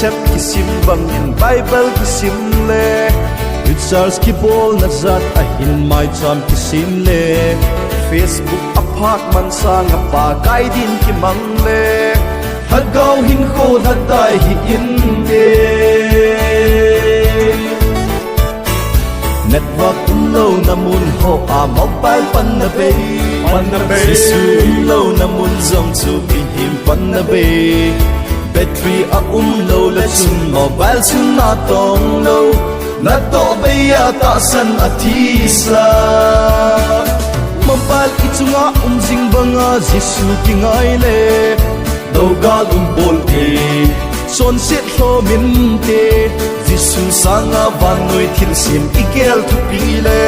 concept kisim bang in Bible kisim le Richards ki bol na zat a hin mai cham kisim le Facebook apartment sang pa kai din ki mang le hagau hin kho hadai hi in de network lo namun ho a mobile pan na be sisu lo namun zong chu bi him pan na be battery a lo la chun mobile chun na tong lo na to be ya ta san a thi sa mobile ichunga jing banga jisu ki ngai le do ga bol te son sit ho min te jisu sanga van noi thil sim ikel thu pi le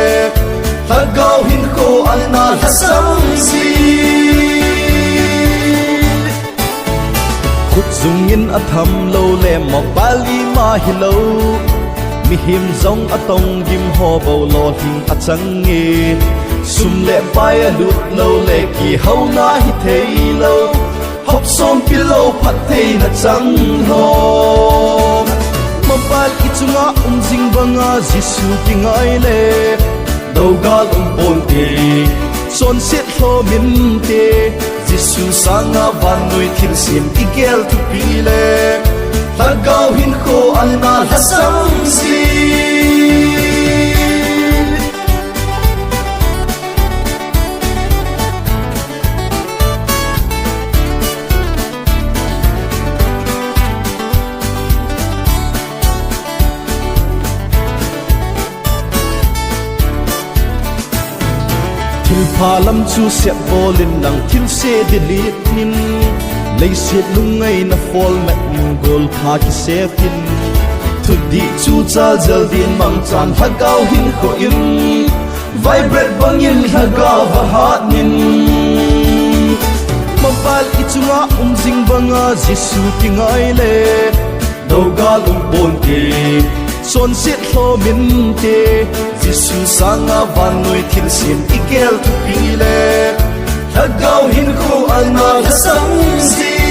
hagau hin ko alna hasam si khut zung in atham lo le mobile ma hi lo mi him zong atong gim ho bo lo hing achang nge sum le pai lut lo le ki ho na hi thei lo hop som pilo phat thei na chang ho mobile ichunga jing banga jisu ki ngai le do ga bon te son sit ho min te jisu sanga van noi thil sim igel tu pi le hagau hin kho alna hasam si phalam chu se bolin nang thil se delete nin leiset lungai na format gol pha ki sefin thu di chu cha jaldin mang chan hagau hin kho in vibrate bangin hagau va hat nin mobile ichunga jing banga jisu ki ngai le doga bon te son sit ho min te jisu sanga van noi thil sim ikel tu pi le hagau hin kho alna hasam si